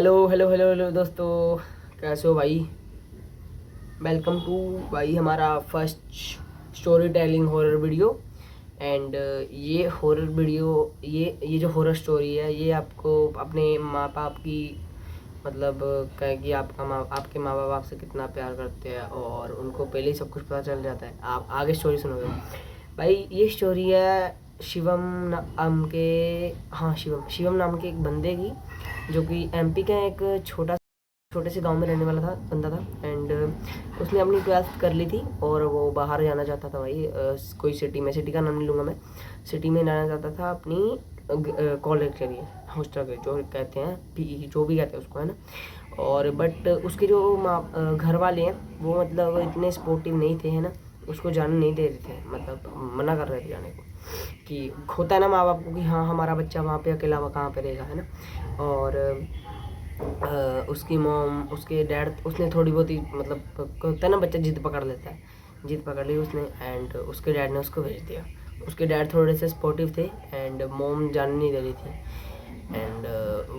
Hello hello hello hello दोस्तों, कैसे हो भाई। वेलकम टू भाई हमारा first story telling horror video. And ये हॉरर वीडियो, ये जो हॉरर स्टोरी है ये आपको अपने माँ बाप की मतलब कहे कि आपके माँ बाप आपसे कितना प्यार करते हैं और उनको पहले ही सब कुछ पता चल जाता है। आप आगे स्टोरी सुनोगे भाई। ये स्टोरी है शिवम नाम के, हाँ शिवम नाम के एक बंदे की, जो कि एमपी का एक छोटे से गांव में रहने वाला था बंदा था। एंड उसने अपनी 12th कर ली थी और वो बाहर जाना चाहता था भाई, कोई सिटी का नाम नहीं लूँगा मैं। सिटी में जाना चाहता था अपनी कॉलेज के लिए, हॉस्टल के जो कहते हैं, पीई जो भी कहते हैं उसको, है ना। और बट उसके जो घर वाले हैं वो मतलब इतने सपोर्टिव नहीं थे, है ना। उसको जाने नहीं दे रहे थे, मतलब मना कर रहे थे जाने को। कि होता है ना माँ बाप को कि हाँ हमारा बच्चा वहाँ पे अकेला वहाँ कहाँ पे रहेगा, है ना। और उसकी मॉम, उसके डैड, उसने थोड़ी बहुत ही मतलब होता है ना बच्चा जिद पकड़ लेता है, जिद पकड़ ली उसने। एंड उसके डैड ने उसको भेज दिया। उसके डैड थोड़े से सपोर्टिव थे एंड मॉम जाने नहीं दे रही थी। एंड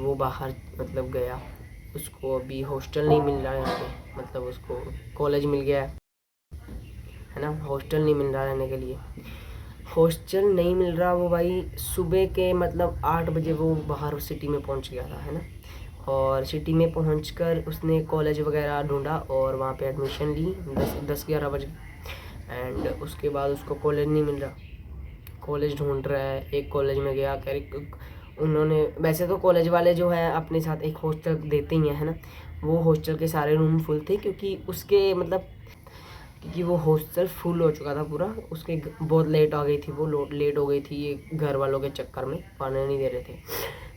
वो बाहर मतलब गया। उसको अभी हॉस्टल नहीं मिल रहा है यहाँ पे, मतलब उसको कॉलेज मिल गया है ना, हॉस्टल नहीं मिल रहा रहने के लिए। हॉस्टल नहीं मिल रहा वो भाई, सुबह के मतलब 8 बजे वो बाहर सिटी में पहुंच गया था, है ना। और सिटी में पहुंचकर उसने कॉलेज वगैरह ढूंढा और वहाँ पे एडमिशन ली 10-11 बजे। एंड उसके बाद उसको कॉलेज नहीं मिल रहा, कॉलेज ढूंढ रहा है। एक कॉलेज में गया, उन्होंने वैसे तो कॉलेज वाले जो है अपने साथ एक हॉस्टल देते ही हैं, है ना। वो हॉस्टल के सारे रूम फुल थे क्योंकि उसके मतलब क्योंकि वो हॉस्टल फुल हो चुका था पूरा। उसके बहुत लेट आ गई थी, वो लेट हो गई थी ये घर वालों के चक्कर में, पाने नहीं दे रहे थे।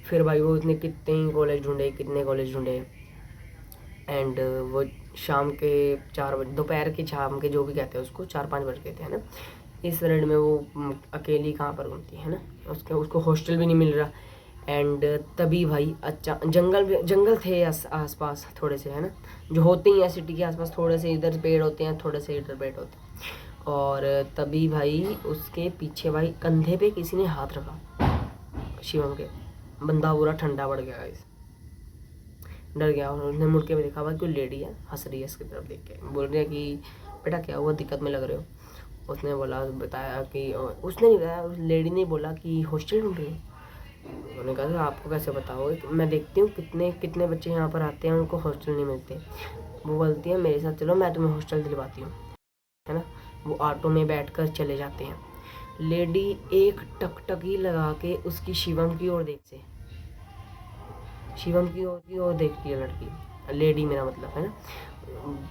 फिर भाई वो उसने कितने ही कॉलेज ढूंढे, कितने कॉलेज ढूंढे। एंड वो शाम के 4 बजे, दोपहर के शाम के जो भी कहते हैं उसको, 4-5 बज गए थे, है ना। इस रेड में वो अकेली कहाँ पर घूमती है ना। उसको हॉस्टल भी नहीं मिल रहा। एंड तभी भाई अच्छा जंगल थे आस पास थोड़े से, है ना। जो होते ही हैं सिटी के आसपास, थोड़े से इधर पेड़ होते हैं, थोड़े से इधर पेड़ होते हैं। और तभी भाई उसके पीछे भाई कंधे पे किसी ने हाथ रखा शिवम के। बंदा पूरा ठंडा पड़ गया गाइस, डर गया। और उसने मुड़ के भी देखा, भाई कोई लेडी है, हंस रही है इसकी तरफ देख के, बोल रही है कि बेटा क्या हुआ, दिक्कत में लग रहे हो। उसने बोला, बताया कि उसने नहीं बताया, उस लेडी ने बोला कि हॉस्टल ढूंढ रही है। उन्होंने कहा कि आपको कैसे बताओ, मैं देखती हूँ कितने कितने बच्चे यहाँ पर आते हैं उनको हॉस्टल नहीं मिलते। वो बोलती है मेरे साथ चलो, मैं तुम्हें हॉस्टल दिलवाती हूँ, है ना। वो ऑटो में बैठकर चले जाते हैं। लेडी एक टकटकी लगा के उसकी शिवम की ओर देखती है लड़की, लेडी मेरा मतलब, है ना।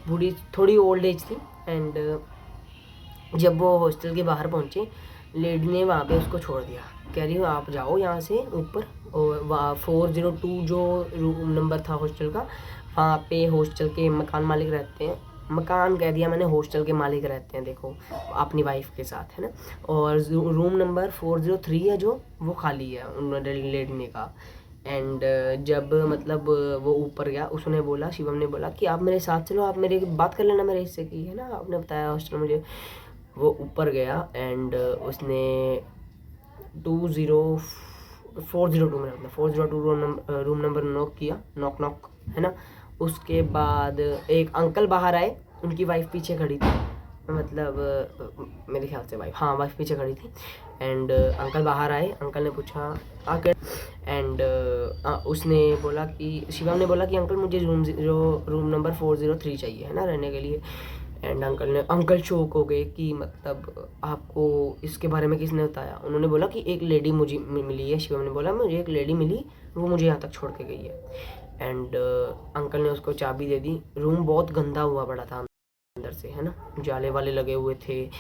बूढ़ी, थोड़ी ओल्ड एज थी। एंड जब वो हॉस्टल के बाहर पहुंचे, लेडी ने वहाँ पे उसको छोड़ दिया, कह रही हूँ आप जाओ यहाँ से ऊपर। और वहाँ 402 जो रूम नंबर था हॉस्टल का, वहाँ पे हॉस्टल के मकान मालिक रहते हैं। मकान कह दिया मैंने, हॉस्टल के मालिक रहते हैं, देखो अपनी वाइफ के साथ, है ना। और रूम नंबर 403 है जो, वो खाली है उन्होंने लेडी ने कहा। एंड जब मतलब वो ऊपर गया, उसने बोला, शिवम ने बोला कि आप मेरे साथ चलो, आप मेरे बात कर लेना मेरे हिस्से की, है ना, आपने बताया हॉस्टल मुझे। वो ऊपर गया एंड उसने 402 में, मतलब 402 रूम नंबर नॉक किया, नॉक नॉक, है ना। उसके बाद एक अंकल बाहर आए, उनकी वाइफ पीछे खड़ी थी, मतलब मेरे ख्याल से वाइफ, हाँ वाइफ पीछे खड़ी थी। एंड अंकल बाहर आए, अंकल ने पूछा आकर। एंड उसने बोला कि शिवम ने बोला कि अंकल मुझे रूम नंबर 403 चाहिए, है ना, रहने के लिए। एंड अंकल शॉक हो गए कि मतलब आपको इसके बारे में किसने बताया। उन्होंने बोला कि एक लेडी मुझे मिली है। शिवम ने बोला मुझे एक लेडी मिली, वो मुझे यहाँ तक छोड़ के गई है। एंड अंकल ने उसको चाबी दे दी। रूम बहुत गंदा हुआ पड़ा था अंदर से, है ना, जाले वाले लगे हुए थे।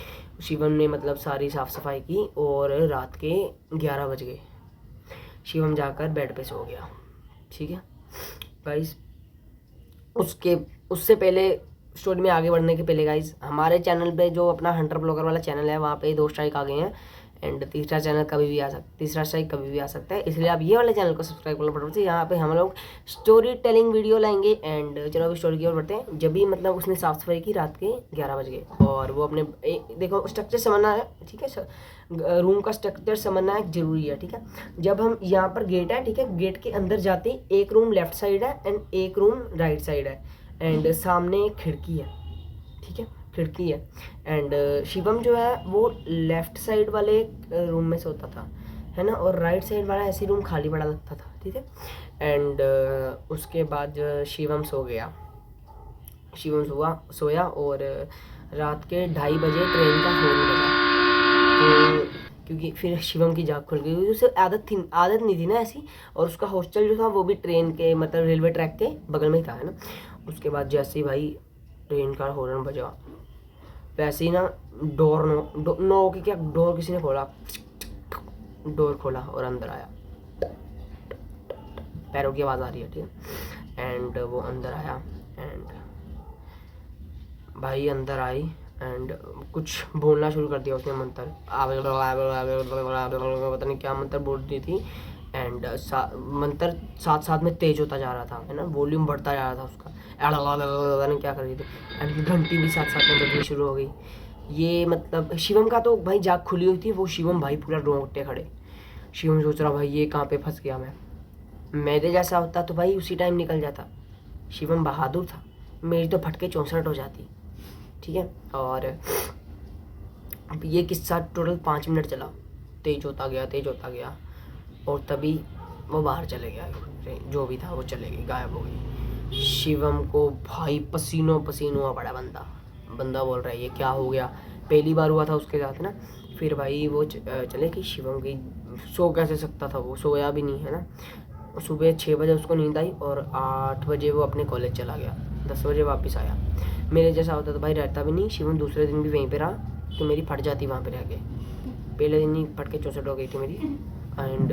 शिवम ने मतलब सारी साफ सफाई की और रात के 11 बज गए। शिवम जाकर बेड पे सो गया, ठीक है गाइस। उसके उससे पहले स्टोरी में आगे बढ़ने के पहले गाइस, हमारे चैनल पे जो अपना हंटर ब्लॉगर वाला चैनल है, वहाँ पे 2 स्ट्राइक आ गए हैं। एंड तीसरा चैनल कभी भी आ सकता, तीसरा स्ट्राइक कभी भी आ सकता है, इसलिए आप ये वाले चैनल को सब्सक्राइब करना पड़ता है। यहाँ पे हम लोग स्टोरी टेलिंग वीडियो लाएंगे। एंड चलो अभी स्टोरी की ओर बढ़ते हैं। जब भी मतलब उसने साफ सफाई की रात के 11 बज गए और वो अपने देखो स्ट्रक्चर समझना है, ठीक है, रूम का स्ट्रक्चर समझना है जरूरी है, ठीक है। जब हम यहाँ पर गेट है, ठीक है, गेट के अंदर जाते ही एक रूम लेफ्ट साइड है एंड एक रूम राइट साइड है एंड सामने एक खिड़की है, ठीक है, खिड़की है। एंड शिवम जो है वो लेफ्ट साइड वाले रूम में सोता था, है ना, और राइट साइड वाला ऐसे रूम खाली पड़ा लगता था, ठीक है। एंड उसके बाद शिवम सो गया, शिवम सोया और रात के 2:30 बजे ट्रेन का हॉर्न बजा। तो क्योंकि फिर शिवम की जाग खुल गई, उसे आदत नहीं थी ना ऐसी, और उसका हॉस्टल जो था वो भी ट्रेन के मतलब रेलवे ट्रैक के बगल में ही था, है ना। उसके बाद जैसे ही भाई ट्रेन का हॉर्न बजा, वैसे ही ना डोर नो की क्या डोर किसी ने खोला, डोर खोला और अंदर आया, पैरों की आवाज़ आ रही है, ठीक है। एंड वो अंदर आया एंड भाई अंदर आई एंड कुछ बोलना शुरू कर दिया उसने, मंत्र पता नहीं क्या मंत्र बोल रही थी। एंड मंत्र साथ साथ में तेज होता जा रहा था, है ना, वॉल्यूम बढ़ता जा रहा था उसका, पता नहीं क्या कर रही थी। एंड घंटी भी साथ साथ में बजनी शुरू हो गई। ये मतलब शिवम का तो भाई जाग खुली हुई थी, वो शिवम भाई पूरा रोंगटे खड़े। शिवम सोच रहा भाई ये कहाँ पे फंस गया मैं, मेरे जैसा होता तो भाई उसी टाइम निकल जाता। शिवम बहादुर था, मेरी तो फटके 64 हो जाती, ठीक है। और ये किस्सा टोटल 5 मिनट चला, तेज होता गया और तभी वो बाहर चले गया, जो भी था वो चले गए, गायब हो गई। शिवम को भाई पसीनों पसीन हुआ पड़ा, बंदा बोल रहा है ये क्या हो गया, पहली बार हुआ था उसके साथ ना। फिर भाई वो चले कि शिवम की सो कैसे सकता था, वो सोया भी नहीं, है ना। सुबह 6 बजे उसको नींद आई और 8 बजे वो अपने कॉलेज चला गया, 10 बजे वापस आया। मेरे जैसा होता तो भाई रहता भी नहीं, शिवम दूसरे दिन भी वहीं पे रहा तो मेरी फट जाती वहाँ पे रह के, पहले दिन ही फट के 64 हो गई थी मेरी। And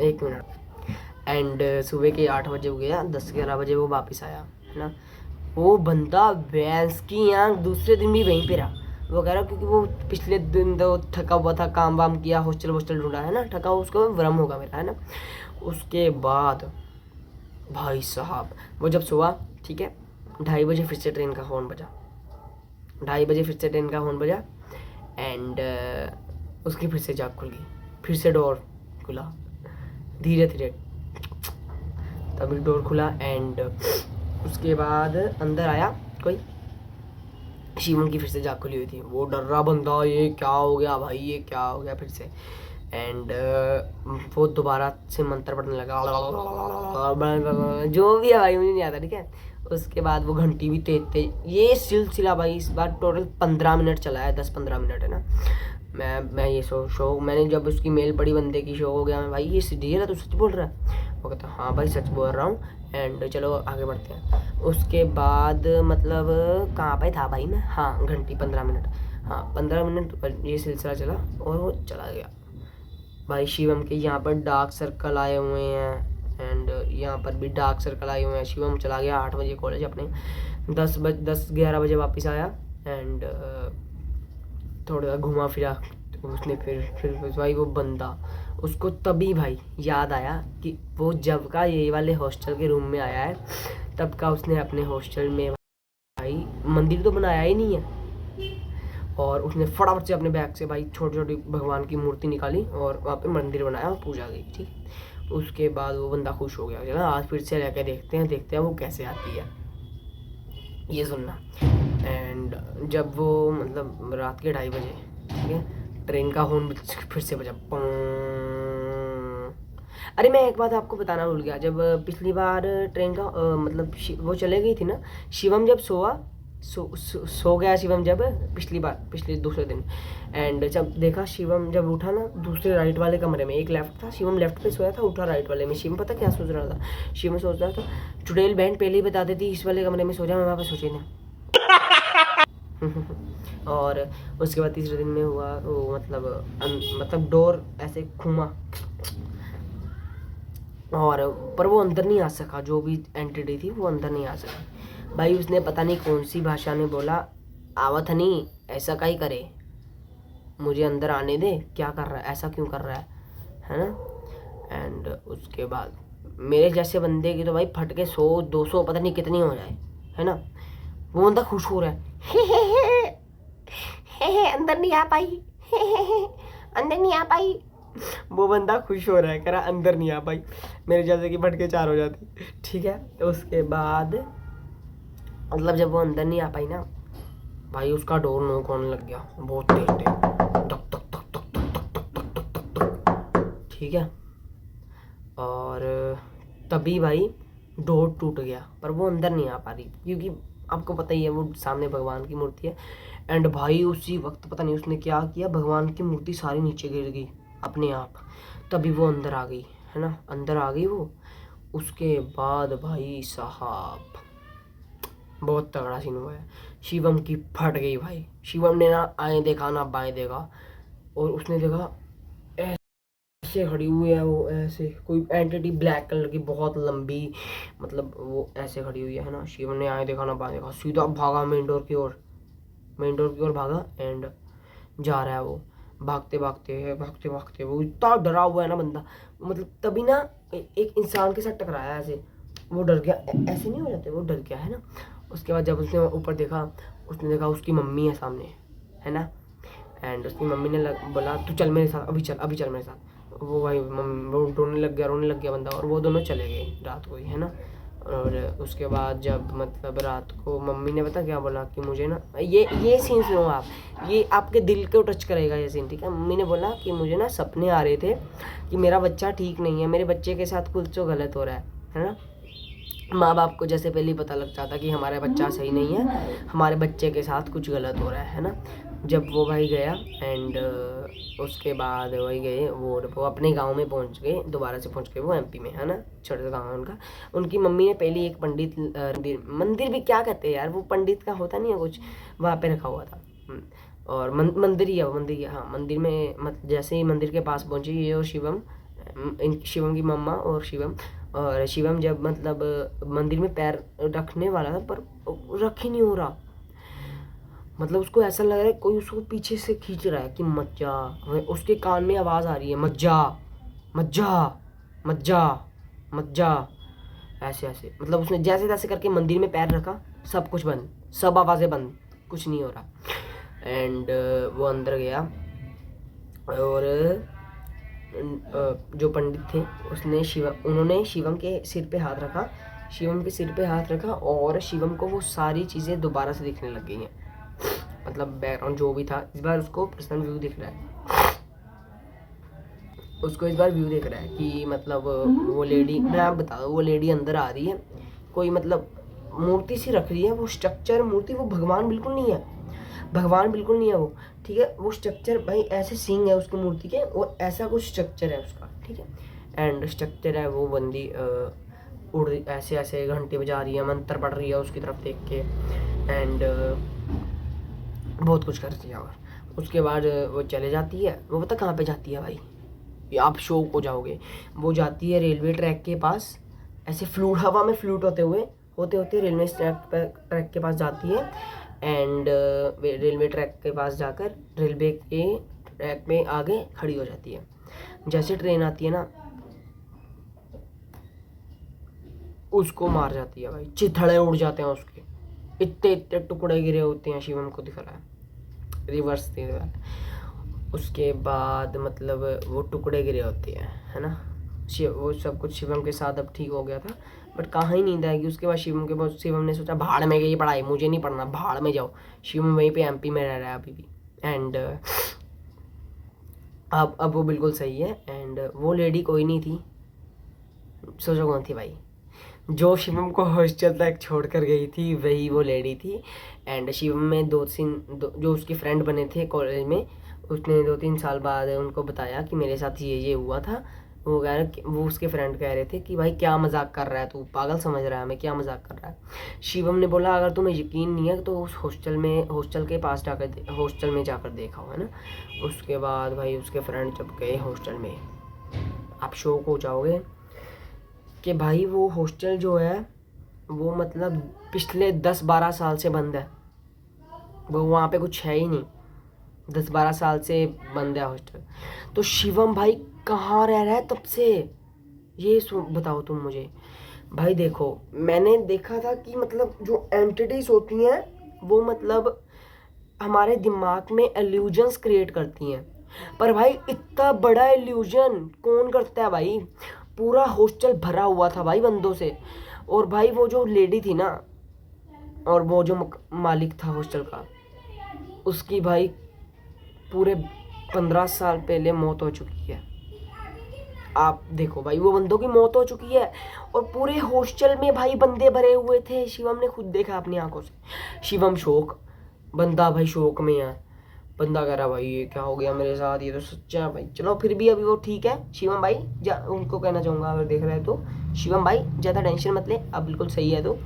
1 minute. एंड सुबह के 8 बजे हो गया, 10-11 बजे वो वापस आया, है ना। वो बंदा भैंस की आँख दूसरे दिन भी वहीं पे रहा, वो कह रहा क्योंकि वो पिछले दिन तो थका हुआ था, काम वाम किया, हॉस्टल ढूंढा, है ना, थका हुआ उसको भ्रम होगा मेरा, है ना। उसके बाद भाई साहब वो जब सोआ, ठीक है, 2:30 बजे फिर से ट्रेन का हॉर्न बजा, 2:30 बजे फिर से ट्रेन का हॉर्न बजा। एंड उसकी फिर से जाग खुल गई, फिर से डोर खुला धीरे धीरे, तभी डोर खुला। एंड उसके बाद अंदर आया कोई, शिवम की फिर से जाग खुली हुई थी, वो डर रहा बंदा, ये क्या हो गया भाई, ये क्या हो गया फिर से। एंड वो दोबारा से मंत्र पढ़ने लगा, जो भी है भाई मुझे नहीं आता, ठीक है। उसके बाद वो घंटी भी तेज, ये सिलसिला भाई इस बार टोटल 15 मिनट चला है, 10-15 मिनट, है ना। मैं ये शो मैंने जब उसकी मेल पढ़ी बंदे की, शो हो गया मैं, भाई ये रियल है, तो सच बोल रहा है। वो कहता हाँ भाई सच बोल रहा हूँ। एंड चलो आगे बढ़ते हैं। उसके बाद मतलब कहाँ पे था भाई मैं, हाँ घंटी 15 मिनट, हाँ 15 मिनट ये सिलसिला चला और वो चला गया। भाई शिवम के यहाँ पर डार्क सर्कल आए हुए हैं एंड यहाँ पर भी डार्क सर्कल आए हुए हैं। शिवम चला गया 8 बजे कॉलेज अपने, 10-11 बजे वापस आया। एंड थोड़ा घुमा फिरा तो उसने फिर भाई वो बंदा, उसको तभी भाई याद आया कि वो जब का ये वाले हॉस्टल के रूम में आया है, तब का उसने अपने हॉस्टल में भाई मंदिर तो बनाया ही नहीं है। और उसने फटाफट से अपने बैग से भाई छोटी छोटी भगवान की मूर्ति निकाली और वहाँ पे मंदिर बनाया और पूजा की, ठीक। उसके बाद वो बंदा खुश हो गया, चलो आज फिर से लेकर देखते हैं वो कैसे आती है, ये सुनना। एंड जब वो मतलब रात के 2:30 बजे, ठीक है, ट्रेन का हॉर्न फिर से बजा, अरे मैं एक बात आपको बताना भूल गया, जब पिछली बार ट्रेन का मतलब वो चले गई थी ना, शिवम जब सो गया शिवम जब पिछले दूसरे दिन। एंड जब देखा शिवम जब उठा ना, दूसरे राइट वाले कमरे में, एक लेफ्ट था, शिवम लेफ्ट पे सोया था, उठा राइट वाले में। शिवम पता क्या सोच रहा था, शिवम सोच रहा था चुड़ैल बहन पहले ही बता देती इस वाले कमरे में सो जा, मैं वहाँ पे सोचे ना। और उसके बाद तीसरे दिन में हुआ वो मतलब डोर ऐसे घूमा और पर वो अंदर नहीं आ सका, जो भी एंटिटी थी वो अंदर नहीं आ सका। भाई उसने पता नहीं कौन सी भाषा में बोला, आवत नहीं ऐसा का ही करे, मुझे अंदर आने दे, क्या कर रहा है, ऐसा क्यों कर रहा है ना। एंड उसके बाद मेरे जैसे बंदे की तो भाई फट के 100 200 पता नहीं कितनी हो जाए, है ना। वो बंदा खुश हो रहा है, अंदर नहीं आ पाई, अंदर नहीं आ पाई। वो बंदा खुश हो रहा है, कह रहा अंदर नहीं आ पाई, मेरे जैसे कि फट के 4 हो जाती, ठीक है। तो उसके बाद मतलब जब वो अंदर नहीं आ पाई ना भाई, उसका डोर नॉक होने लग गया बहुत तेज तेज, टक टक टक टक टक टक टक टक टक टक, ठीक है। और तभी भाई डोर टूट गया, पर वो अंदर नहीं आ पा रही क्योंकि आपको पता ही है वो सामने भगवान की मूर्ति है। एंड भाई उसी वक्त पता नहीं उसने क्या किया, भगवान की मूर्ति सारी नीचे गिर गई अपने आप, तभी वो अंदर आ गई, है ना, अंदर आ गई वो। उसके बाद भाई साहब बहुत तगड़ा सीन हुआ है, शिवम की फट गई भाई। शिवम ने ना आए देखा ना बाएं देखा, और उसने देखा ऐसे खड़ी हुई है वो, ऐसे कोई एंटिटी ब्लैक कलर की बहुत लंबी, मतलब वो ऐसे खड़ी हुई है ना। शिवम ने आए देखा ना बाएं देखा, सीधा भागा मेन डोर की ओर, मेन डोर की ओर भागा। एंड जा रहा है वो, भागते भागते भागते भागते, वो इतना डरा हुआ है ना बंदा, मतलब तभी ना एक इंसान के साथ टकराया ऐसे, वो डर गया, ऐसे नहीं हो जाते, वो डर गया, है ना। उसके बाद जब उसने ऊपर देखा, उसने देखा उसकी मम्मी है सामने, है ना। एंड उसकी मम्मी ने बोला तू चल मेरे साथ, अभी चल, अभी चल मेरे साथ। वो भाई वो रोने लग गया बंदा, और वो दोनों चले गए रात को ही, है ना। और उसके बाद जब मतलब रात को मम्मी ने पता क्या बोला कि मुझे ना ये सीन सुनो आप, ये आपके दिल को टच करेगा ये सीन, ठीक है। मम्मी ने बोला कि मुझे ना सपने आ रहे थे कि मेरा बच्चा ठीक नहीं है, मेरे बच्चे के साथ कुछ तो गलत हो रहा है ना। माँ बाप को जैसे पहले ही पता लग जाता कि हमारा बच्चा सही नहीं है, हमारे बच्चे के साथ कुछ गलत हो रहा है ना। जब वो भाई गया एंड उसके बाद वही गए, वो अपने गांव में पहुंच गए, दोबारा से पहुंच गए वो एमपी में, है ना, छोटा सा गाँव है उनका। उनकी मम्मी ने पहले एक पंडित मंदिर भी क्या कहते हैं यार, वो पंडित का होता नहीं है कुछ, वहाँ पे रखा हुआ था। और मंदिर ही है, मंदिर ही है, हाँ मंदिर में जैसे ही मंदिर के पास पहुंचे ये और शिवम, शिवम की मम्मा और शिवम, और शिवम जब मतलब मंदिर में पैर रखने वाला था पर रख ही नहीं हो रहा, मतलब उसको ऐसा लग रहा है कोई उसको पीछे से खींच रहा है कि मत जा। उसके कान में आवाज़ आ रही है मत जा, मत जा, मत जा, मत जा, ऐसे ऐसे, मतलब उसने जैसे तैसे करके मंदिर में पैर रखा, सब कुछ बंद, सब आवाज़ें बंद, कुछ नहीं हो रहा। एंड वो अंदर गया, और जो पंडित थे उन्होंने शिवम के सिर पे हाथ रखा, शिवम के सिर पे हाथ रखा, और शिवम को वो सारी चीज़ें दोबारा से दिखने लग गई हैं, मतलब बैकग्राउंड जो भी था इस बार उसको पर्सनल व्यू दिख रहा है, उसको इस बार व्यू दिख रहा है कि मतलब वो लेडी, मैं आप बता दूँ, वो लेडी अंदर आ रही है, कोई मतलब मूर्ति सी रख रही है, वो स्ट्रक्चर मूर्ति, वो भगवान बिल्कुल नहीं है, भगवान बिल्कुल नहीं है वो, ठीक है। वो स्ट्रक्चर भाई ऐसे सींग है उसकी मूर्ति के, और ऐसा कुछ स्ट्रक्चर है उसका, ठीक है। एंड स्ट्रक्चर है, वो बंदी उड़ रही ऐसे ऐसे, घंटे बजा रही है, मंत्र पढ़ रही है उसकी तरफ देख के, एंड बहुत कुछ करती है। और उसके बाद वो चले जाती है, वो पता कहाँ पे जाती है भाई, आप शौक हो जाओगे, वो जाती है रेलवे ट्रैक के पास, ऐसे फ्लूट हवा में फ्लूट होते होते रेलवे ट्रैक के पास जाती है। एंड रेलवे ट्रैक के पास जाकर रेलवे के ट्रैक में आगे खड़ी हो जाती है। जैसे ट्रेन आती है ना, उसको मार जाती है भाई, चिथड़े उड़ जाते हैं उसके, इतने इतने टुकड़े गिरे होते हैं, शिवम को दिख रहा है, रिवर्स दे रहा है। उसके बाद मतलब वो टुकड़े गिरे होते हैं, है ना। वो सब कुछ शिवम के साथ अब ठीक हो गया था, बट कहाँ ही नींद आएगी उसके बाद शिवम ने सोचा भाड़ में गई पढ़ाई, मुझे नहीं पढ़ना, भाड़ में जाओ। शिवम वहीं पे एमपी में रह रहा है अभी भी। एंड अब वो बिल्कुल सही है। एंड वो लेडी कोई नहीं थी, सोचो कौन थी भाई, जो शिवम को हॉस्टल तक छोड़ कर गई थी वही वो लेडी थी। एंड शिवम में जो उसके फ्रेंड बने थे कॉलेज में, उसने 2-3 साल बाद उनको बताया कि मेरे साथ ये हुआ था। वो उसके फ्रेंड कह रहे थे कि भाई क्या मजाक कर रहा है तू, पागल समझ रहा है हमें, क्या मजाक कर रहा है। शिवम ने बोला अगर तुम्हें यकीन नहीं है तो उस हॉस्टल के पास जाकर हॉस्टल में जाकर देखा हो, है ना। उसके बाद भाई उसके फ्रेंड जब गए हॉस्टल में, आप शौक हो जाओगे कि भाई वो हॉस्टल जो है वो मतलब पिछले 10-12 साल से बंद है, वो वहाँ पे कुछ है ही नहीं, 10-12 साल से बंद है हॉस्टल। तो शिवम भाई कहाँ रह रहा है तब से, ये बताओ तुम मुझे। भाई देखो, मैंने देखा था कि मतलब जो एंटिटीज होती हैं वो मतलब हमारे दिमाग में इल्यूजन्स क्रिएट करती हैं, पर भाई इतना बड़ा इल्यूजन कौन करता है भाई। पूरा हॉस्टल भरा हुआ था भाई बंदों से, और भाई वो जो लेडी थी ना, और वो जो मालिक था हॉस्टल का, उसकी भाई पूरे 15 साल पहले मौत हो चुकी है। आप देखो भाई, वो बंदों की मौत हो चुकी है और पूरे हॉस्टल में भाई बंदे भरे हुए थे। शिवम ने खुद देखा अपनी आंखों से। शिवम शोक, बंदा भाई शोक में है। बंदा कह रहा भाई ये क्या हो गया मेरे साथ, ये तो सच्चा है भाई। चलो फिर भी अभी वो ठीक है शिवम भाई, उनको कहना चाहूँगा अगर देख रहे हैं तो, शिवम भाई ज़्यादा टेंशन मत ले, अब बिल्कुल सही है तो।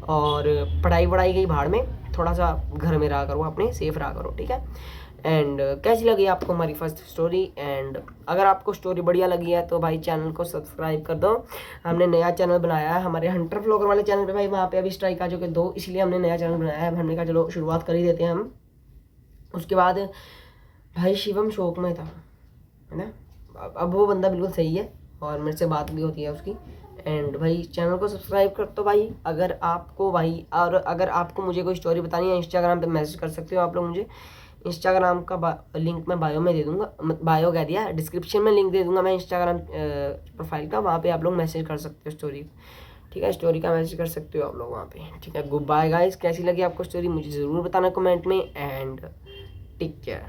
और पढ़ाई वढ़ाई गई भाड़ में, थोड़ा सा घर में रहा करो, अपने सेफ रहा करो, ठीक है। एंड कैसी लगी आपको हमारी फर्स्ट स्टोरी। एंड अगर आपको स्टोरी बढ़िया लगी है तो भाई चैनल को सब्सक्राइब कर दो। हमने नया चैनल बनाया है हमारे हंटर व्लॉगर वाले चैनल पे भाई, वहाँ पे अभी स्ट्राइक आ चुके 2, इसलिए हमने नया चैनल बनाया है। हमने कहा चलो शुरुआत कर ही देते हैं हम। उसके बाद भाई शिवम शौक में था, है ना। अब वो बंदा बिल्कुल सही है और मेरे से बात भी होती है उसकी। एंड भाई चैनल को सब्सक्राइब कर दो भाई। अगर आपको भाई, और अगर आपको मुझे कोई स्टोरी बतानी है, इंस्टाग्राम पे मैसेज कर सकते हो आप लोग मुझे। इंस्टाग्राम का लिंक मैं बायो में दे दूंगा, बायो कह दिया, डिस्क्रिप्शन में लिंक दे दूंगा मैं इंस्टाग्राम प्रोफाइल का, वहाँ पे आप लोग मैसेज कर सकते हो स्टोरी, ठीक है। स्टोरी का मैसेज कर सकते हो आप लोग वहाँ पे, ठीक है। गुड बाय गाइस, कैसी लगी आपको स्टोरी मुझे ज़रूर बताना कमेंट में। And take care.